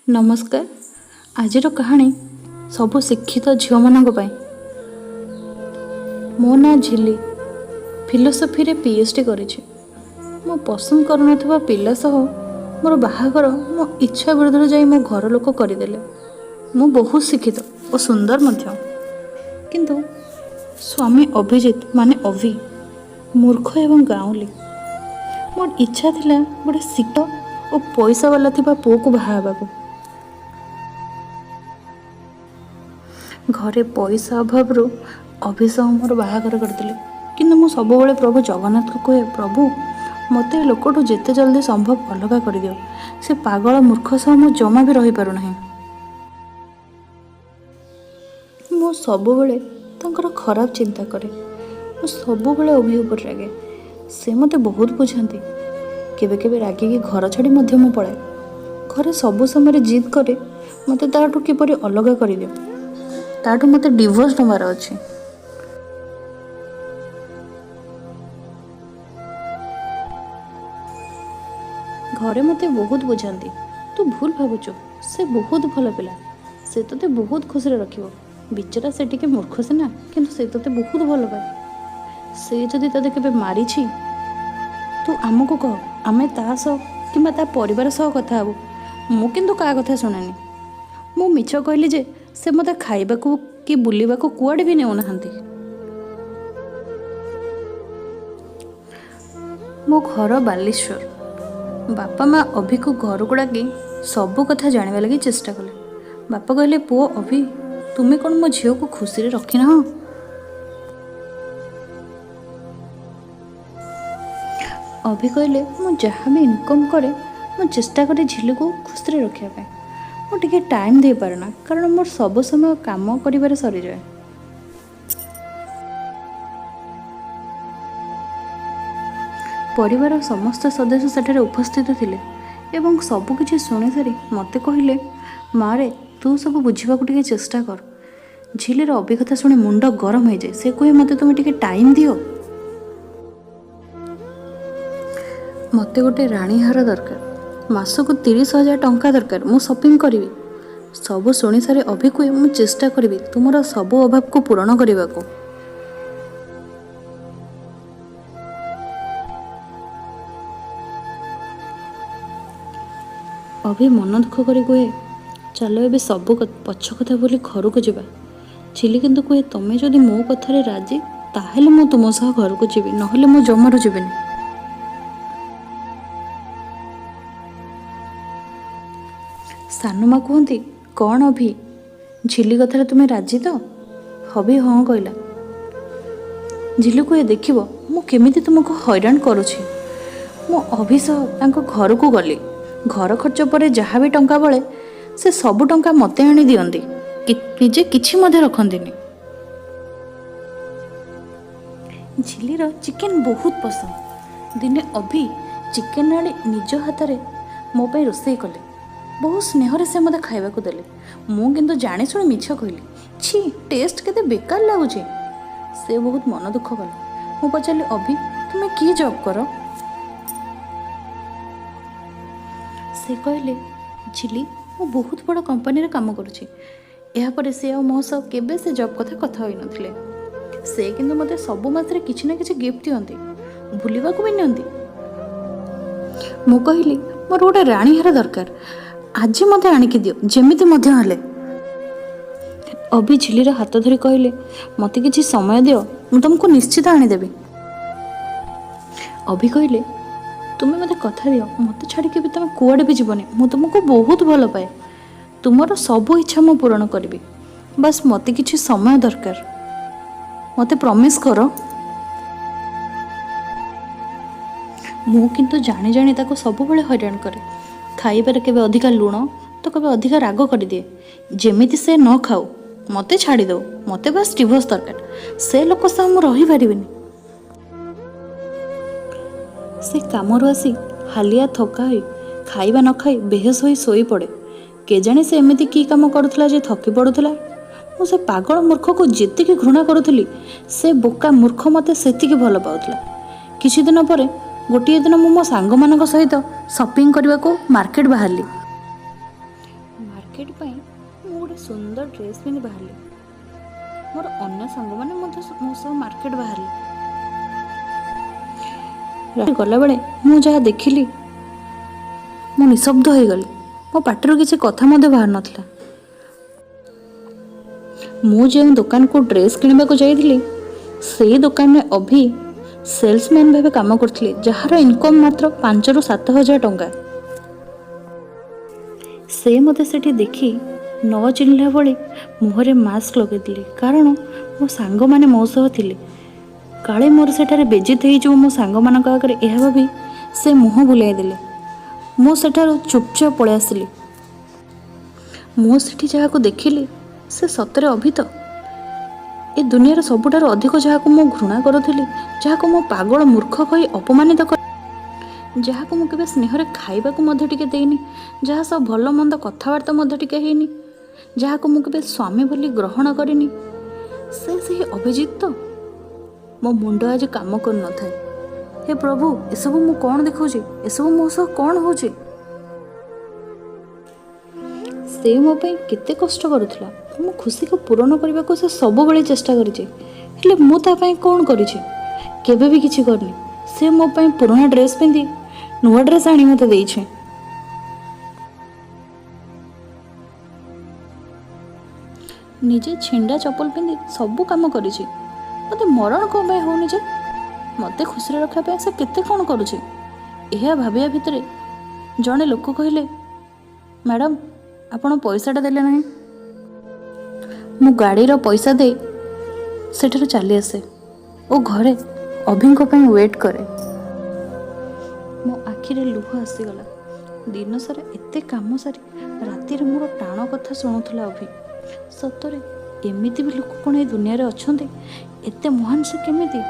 नमस्कार। आज कहानी सबु शिक्षित झील मान मो ना झिली फिलोसफी रे पीएचडी करिछि। मो पसंद करुनथिबा पिला सह मोर बाहागर मो इच्छा विरुद्ध जाई मो घर लोक करदेले। मु बहुत शिक्षित और सुंदर मध्य, किंतु स्वामी अभिजित माने अभि मूर्ख एवं गाँवली। मोर इच्छा थिला गोटे शिक्षित और पैसा वाला थिबा पुओ को बाहाबाकू। घरे पैसा अभाव अभिषेक मोर बाहागर करते, किंतु मु सब प्रभु जगन्नाथ को कहे, प्रभु मते लोकठू जेते जल्दी संभव अलग कर दियो। से पागल मूर्ख सह मु जमा भी रही पारु नहीं। मु सब तंकर खराब चिंता करे। मु सब अभि उपर रागे। से मते बहुत बुझाती। केबे केबे रागिकी घर छाड़ी मध्य मु पलाए। घरे सब समय जिद करे मते ताठू किपरि अलग कर दियो। ताठू मते डिवोर्स नबार अछि। घरे मते बहुत बुझाती, तू भूल भावुचु, से बहुत भल पिला, से तोते बहुत खुशी रखिबो। बिचरा से टिके मूर्ख सिना, किंतु से तोते बहुत भल पाए। से जदि तोते केबे मारिछि, तू आमको कह, आमे ता सह किंबा ता परिवार सह कथा हबो। मु किंतु का कथा सुनानी। मु मिछ कहली जे से मते खाइबाकू कि बुलिबाकू कुआडे भी नेउ नाहंती। मो घर बालेश्वर। बापा माँ अभि को घर को डाकी सबू कथा जाना लगी चेष्टा कले। बापा कहले, पुओ अभि, तुम्हें कौन मो झील को खुशी रे रखी ना? अभि कहले, मु जहाँ भी इनकम करे मु चेष्टा करे झील को खुशी रे रखिया पाए। मु टिके टाइम दे पारना, कारण मोर सब समय काम करिबारे सरी जाए। परिवार समस्त सदस्य सेठारे उपस्थित थिले एवं सबकिछि शुणी सारी मते कहले, मारे तू सब बुझा टिके चेष्टा कर। झिलीर अभिकथा शुणी मुंड गरम हो जाए। से कहे, मते तुम टिके टाइम दियो। मते गोटे राणी हार दरकार, मासको 30,000 टंका दरकार, मु शॉपिंग करी। सब शुणी सारी अभि कहे, मु चेष्टा करी तुमर सब अभाव को पूरण करने को। अभि मन दुख करी कहे, चलो एबे सब पछ कथा बोली घर को जावा। झिली किंतु कहे, तमें जदि मो कथारे राजी ताहेले मु तुम सह घर को जीवी, नहेले मु जमारू जीविनी। सानुमा कहती, कौन अभि, झिली कथारे तुम्हें राजी तो? अभि हाँ कहला। झिली कहे, देखिबो मु केमिति तुमको हैरान करुछि। मु अभि सह तांको घर को गली। घर खर्च पर जहाँ भी टंका बळे से सबु टंका मते आनी दियंती, निजे किछि मधे रखंतिनी। झिलीर चिकेन बहुत पसंद। दिने अभि चिकेन आनी निज हाथ में मो पे रोषेई कले। बहुत स्नेह से मते खाइबा को देले। मु किंतु जाने शुणी मिछ कहली, छी टेस्ट केते बेकार लागुचे। से बहुत मन दुख कला। मु पचारि, अभि तुमे की जॉब कर? से कहले, झिली मु बहुत बड़ कंपनी रे काम करुछि। या पर से आ मो सह केबे से जॉब कथा होई नथिले। से किंतु मते सब मासरे किछि ना किछि गिफ्ट दियंती, भूलिबा को भी नियंती। मु कहली, मोर गोटे राणी हार दरकार, आज मते आनिकी दियो, जेमिति मध्य हले। अभि झिलीर हाथ धरी कहले, मते किछि समय दियो, मु तुमको निश्चित आनी देबी। अभि कहले, तुम्हें मते कथा दियो, मते छाड़ी के भी तुम कुआडे भी जीवनी। मु तुमको बहुत भल पाए। तुमर सब इच्छा मु पूर्ण करबी, बस मते किछि समय दरकार। मते प्रॉमिस करो। मु किंतु जानी जानी ताको सब बेले हैरान करे। खाइबार केबे अधिका लुण तो केबे अधिका राग कर दिए। जेमिति से न खाऊ, मते छाड़ी दो, मते बस डिवोर्स दरकार। से लोक सह मु रही पारिबिनी। से कामरू आसी हालिया थका हो खाइबा न खाई बेहोश हो शोई पड़े। केजाणी से एमिति की काम करुथला जे थकी पड़ुथला। मु से पागल मूर्ख को जेतिकी घृणा करुथली, से बोका मूर्ख मते सेतिकी भल पाउथला। किछि दिन परे गोटे दिन मो सांग मान सहित शॉपिंग करने को मार्केट बाहरली। ମାର୍କେଟ ପାଇଁ ମୁଁ ଗୋଟେ ସୁନ୍ଦର ଡ୍ରେସ୍ ପିନ୍ଧି ବାହାରିଲି। ମୋର ଅନ୍ୟ ସାଙ୍ଗମାନେ ମଧ୍ୟ ମୋ ସହ ମାର୍କେଟ ବାହାରିଲେ। ଗଲାବେଳେ ମୁଁ ଯାହା ଦେଖିଲି ମୁଁ ନିଶବ୍ଦ ହୋଇଗଲି। ମୋ ପାଟିରୁ କିଛି କଥା ମଧ୍ୟ ବାହାରୁ ନଥିଲା। ମୁଁ ଯେଉଁ ଦୋକାନକୁ ଡ୍ରେସ୍ କିଣିବାକୁ ଯାଇଥିଲି ସେଇ ଦୋକାନରେ ଅଭି ସେଲ୍ସମ୍ୟାନ୍ ଭାବେ କାମ କରୁଥିଲେ, ଯାହାର ଇନକମ୍ ମାତ୍ର 5,000 ରୁ 7,000 ଟଙ୍କା। ସେ ମୋତେ ସେଠି ଦେଖି ନ ଚିହ୍ନିଲା ଭଳି ମୁହଁରେ ମାସ୍କ ଲଗାଇଥିଲେ, କାରଣ ମୋ ସାଙ୍ଗମାନେ ମୋ ସହ ଥିଲେ। କାଳେ ମୋର ସେଠାରେ ବେଜିତ ହେଇଯିବ ମୋ ସାଙ୍ଗମାନଙ୍କ ଆଗରେ, ଏହା ଭାବି ସେ ମୁହଁ ବୁଲାଇ ଦେଲେ। ମୁଁ ସେଠାରୁ ଚୁପଚାପ ପଳେଇ ଆସିଲି। ମୁଁ ସେଠି ଯାହାକୁ ଦେଖିଲି ସେ ସତରେ ଅଭିତ। ଏ ଦୁନିଆର ସବୁଠାରୁ ଅଧିକ ଯାହାକୁ ମୁଁ ଘୃଣା କରୁଥିଲି, ଯାହାକୁ ମୁଁ ପାଗଳ ମୂର୍ଖ କହି ଅପମାନିତ କରି, ଯାହାକୁ ମୁଁ କେବେ ସ୍ନେହରେ ଖାଇବାକୁ ମଧ୍ୟ ଟିକେ ଦେଇନି, ଯାହା ସହ ଭଲ ମନ୍ଦ କଥାବାର୍ତ୍ତା ମଧ୍ୟ ଟିକେ ହେଇନି, ଯାହାକୁ ମୁଁ କେବେ ସ୍ୱାମୀ ବୋଲି ଗ୍ରହଣ କରିନି, ସେ ସେହି ଅଭିଜିତ ତ? ମୋ ମୁଣ୍ଡ ଆଜି କାମ କରୁନଥାଏ। ହେ ପ୍ରଭୁ, ଏସବୁ ମୁଁ କ'ଣ ଦେଖୁଛି? ଏସବୁ ମୋ ସହ କ'ଣ ହେଉଛି? ସେ ମୋ ପାଇଁ କେତେ କଷ୍ଟ କରୁଥିଲା। ମୋ ଖୁସିକୁ ପୂରଣ କରିବାକୁ ସେ ସବୁବେଳେ ଚେଷ୍ଟା କରିଛି, ହେଲେ ମୁଁ ତା ପାଇଁ କ'ଣ କରିଛି? କେବେ ବି କିଛି କରିନି। ସେ ମୋ ପାଇଁ ପୁରୁଣା ଡ୍ରେସ୍ ପିନ୍ଧି ନୂଆ ଡ୍ରେସ୍ ଆଣି ମୋତେ ଦେଇଛି। ନିଜେ ଛିଣ୍ଡା ଚପଲ ପିନ୍ଧି ସବୁ କାମ କରିଛି। ମୋତେ ମରଣ କ'ଣ ପାଇଁ ହେଉନି ଯେ? ମୋତେ ଖୁସିରେ ରଖିବା ପାଇଁ ସେ କେତେ କ'ଣ କରୁଛି। ଏହା ଭାବିବା ଭିତରେ ଜଣେ ଲୋକ କହିଲେ, ମ୍ୟାଡ଼ାମ୍, ଆପଣ ପଇସାଟା ଦେଲେ ନାହିଁ। ମୁଁ ଗାଡ଼ିର ପଇସା ଦେଇ ସେଠାରୁ ଚାଲି ଆସେ ଓ ଘରେ ଅଭିଙ୍କ ପାଇଁ ୱେଟ୍ କରେ। ମୋ ଆଖିରେ ଲୁହ ଆସିଗଲା। ଦିନସାରା ଏତେ କାମ ସାରି ରାତିରେ ମୋର ଟାଣ କଥା ଶୁଣୁଥିଲା ଅଭି। ସତରେ ଏମିତି ବି ଲୋକ କ'ଣ ଏ ଦୁନିଆରେ ଅଛନ୍ତି? ଏତେ ମହାନ ସେ କେମିତି?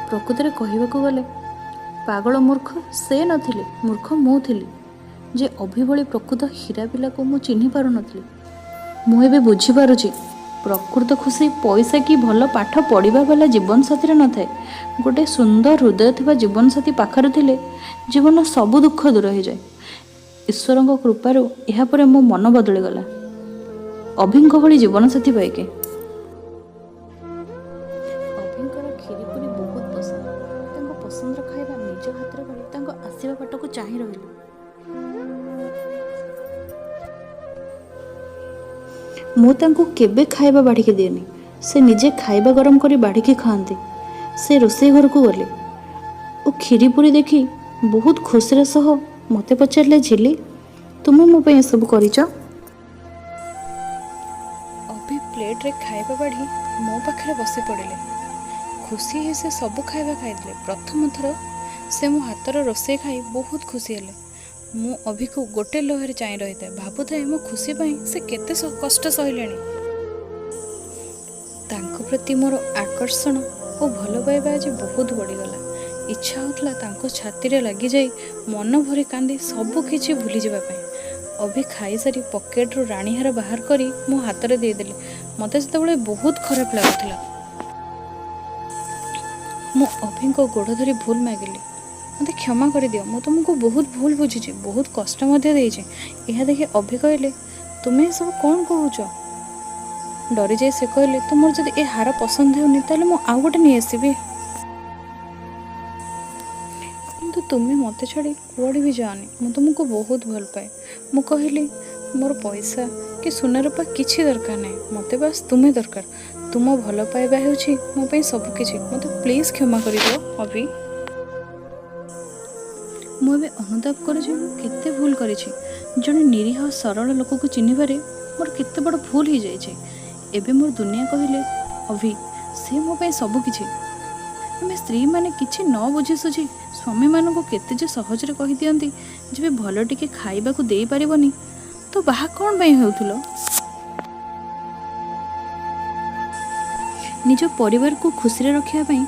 ପ୍ରକୃତରେ କହିବାକୁ ଗଲେ ପାଗଳ ମୂର୍ଖ ସେ ନଥିଲେ, ମୂର୍ଖ ମୁଁ ଥିଲି ଯେ ଅଭି ଭଳି ପ୍ରକୃତ ହୀରା ପିଲାକୁ ମୁଁ ଚିହ୍ନି ପାରୁନଥିଲି। ମୁଁ ଏବେ ବୁଝିପାରୁଛି, ପ୍ରକୃତ ଖୁସି ପଇସା କି ଭଲ ପାଠ ପଢ଼ିବା ବାଲା ଜୀବନସାଥୀରେ ନଥାଏ। ଗୋଟେ ସୁନ୍ଦର ହୃଦୟ ଥିବା ଜୀବନସାଥୀ ପାଖରେ ଥିଲେ ଜୀବନର ସବୁ ଦୁଃଖ ଦୂର ହୋଇଯାଏ। ଈଶ୍ୱରଙ୍କ କୃପାରୁ ଏହାପରେ ମୋ ମନ ବଦଳିଗଲା ଅଭିଙ୍କ ଭଳି ଜୀବନସାଥୀ ପାଇକି। ଅଭିଙ୍କର କ୍ଷୀରିପୁରୀ ବହୁତ ପସନ୍ଦ। ତାଙ୍କ ପସନ୍ଦର ଖାଇବା ନିଜ ହାତରେ କରି ତାଙ୍କ ଆସିବା ବାଟକୁ ଚାହିଁ ରହିଲି। ମୁଁ ତାଙ୍କୁ କେବେ ଖାଇବା ବାଢ଼ିକି ଦିଏନି। ସେ ନିଜେ ଖାଇବା ଗରମ କରି ବାଢ଼ିକି ଖାଆନ୍ତି। ସେ ରୋଷେଇ ଘରକୁ ଗଲେ ଓ କ୍ଷୀରିପୁରୀ ଦେଖି ବହୁତ ଖୁସିର ସହ ମୋତେ ପଚାରିଲେ, ଝିଲି, ତୁମେ ମୋ ପାଇଁ ଏସବୁ କରିଛ? ଅଭି ପ୍ଲେଟ୍ରେ ଖାଇବା ବାଢ଼ି ମୋ ପାଖରେ ବସି ପଡ଼ିଲେ। ଖୁସି ହେଇ ସେ ସବୁ ଖାଇବା ଖାଇଥିଲେ। ପ୍ରଥମ ଥର ସେ ମୋ ହାତର ରୋଷେଇ ଖାଇ ବହୁତ ଖୁସି ହେଲେ। ମୁଁ ଅଭିକୁ ଗୋଟେ ଲହରେ ଚାହିଁ ରହିଥାଏ, ଭାବୁଥାଏ ମୋ ଖୁସି ପାଇଁ ସେ କେତେ କଷ୍ଟ ସହିଲେଣି। ତାଙ୍କ ପ୍ରତି ମୋର ଆକର୍ଷଣ ଓ ଭଲ ପାଇବା ଆଜି ବହୁତ ବଢ଼ିଗଲା। ଇଚ୍ଛା ହେଉଥିଲା ତାଙ୍କ ଛାତିରେ ଲାଗିଯାଇ ମନ ଭରି କାନ୍ଦି ସବୁ କିଛି ଭୁଲିଯିବା ପାଇଁ। ଅଭି ଖାଇସାରି ପକେଟରୁ ରାଣୀହାର ବାହାର କରି ମୋ ହାତରେ ଦେଇଦେଲେ। ମୋତେ ସେତେବେଳେ ବହୁତ ଖରାପ ଲାଗୁଥିଲା। ମୁଁ ଅଭିଙ୍କ ଗୋଡ଼ ଧରି ଭୁଲ ମାଗିଲି, ମୋତେ କ୍ଷମା କରିଦିଅ, ମୁଁ ତୁମକୁ ବହୁତ ଭୁଲ ବୁଝିଛି, ବହୁତ କଷ୍ଟ ମଧ୍ୟ ଦେଇଛି। ଏହା ଦେଖି ଅଭି କହିଲେ, ତୁମେ ଏସବୁ କ'ଣ କହୁଛ? ଡରିଯାଇ ସେ କହିଲେ, ତୁମର ଯଦି ଏ ହାର ପସନ୍ଦ ହେଉନି ତାହେଲେ ମୁଁ ଆଉ ଗୋଟେ ନେଇ ଆସିବି। କିନ୍ତୁ ତୁମେ ମୋତେ ଛାଡ଼ି କୁଆଡ଼େ ବି ଯାଅନି, ମୁଁ ତୁମକୁ ବହୁତ ଭଲ ପାଏ। ମୁଁ କହିଲି, ମୋର ପଇସା କି ସୁନା ରୂପା କିଛି ଦରକାର ନାହିଁ, ମୋତେ ବାସ୍ ତୁମେ ଦରକାର। ତୁମ ଭଲ ପାଇବା ହେଉଛି ମୋ ପାଇଁ ସବୁକିଛି। ମୋତେ ପ୍ଲିଜ୍ କ୍ଷମା କରିଦିଅ ଅଭି। ମୁଁ ଏବେ ଅନୁତାପ କରୁଛି ମୁଁ କେତେ ଭୁଲ କରିଛି। ଜଣେ ନିରୀହ ସରଳ ଲୋକକୁ ଚିହ୍ନିବାରେ ମୋର କେତେ ବଡ଼ ଭୁଲ ହେଇଯାଇଛି। ଏବେ ମୋର ଦୁନିଆ କହିଲେ, ଅଭି, ସେ ମୋ ପାଇଁ ସବୁକିଛି। ଆମେ ସ୍ତ୍ରୀମାନେ କିଛି ନ ବୁଝି ସୁଝି ସ୍ୱାମୀମାନଙ୍କୁ କେତେ ଯେ ସହଜରେ କହିଦିଅନ୍ତି, ଯେବେ ଭଲ ଟିକେ ଖାଇବାକୁ ଦେଇପାରିବନି ତ ବାହା କ'ଣ ପାଇଁ ହେଉଥିଲ? ନିଜ ପରିବାରକୁ ଖୁସିରେ ରଖିବା ପାଇଁ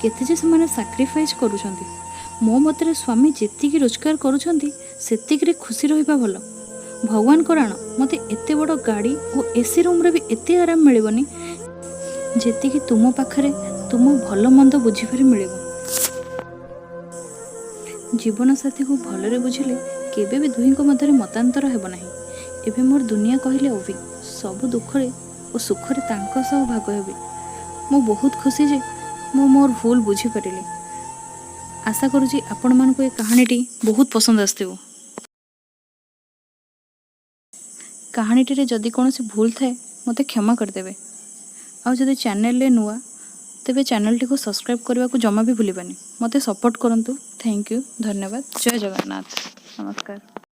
କେତେ ଯେ ସେମାନେ ସାକ୍ରିଫାଇସ୍ କରୁଛନ୍ତି। ମୋ ମତରେ ସ୍ୱାମୀ ଯେତିକି ରୋଜଗାର କରୁଛନ୍ତି ସେତିକିରେ ଖୁସି ରହିବା ଭଲ। ଭଗବାନଙ୍କ ରାଣ, ମୋତେ ଏତେ ବଡ଼ ଗାଡ଼ି ଓ ଏସି ରୁମ୍ରେ ବି ଏତେ ଆରାମ ମିଳିବନି ଯେତିକି ତୁମ ପାଖରେ ତୁମ ଭଲ ମନ୍ଦ ବୁଝିବାରେ ମିଳିବ। ଜୀବନସାଥୀକୁ ଭଲରେ ବୁଝିଲେ केबे भी दुहींको मध्यरे मतांतर हेब नाही। एबे मोर दुनिया कहले ओवी सब दुखरे और सुखरे तांको सह भाग हेबी। मो बहुत खुशी जे मो मोर भूल बुझी परिली। आशा करूची आपण मानको ए कहानीटी बहुत पसंद आस्थिबो। कहानीटी रे जदि कोनोसी भूल थाए मते क्षमा कर देबे। आ जदि चैनल ले नुआ तेबे चैनल टी को सब्सक्राइब करबा को जमा भी भूलिबानी। मते सपोर्ट करंतु। थैंक यू, धन्यवाद। जय जगन्नाथ, नमस्कार।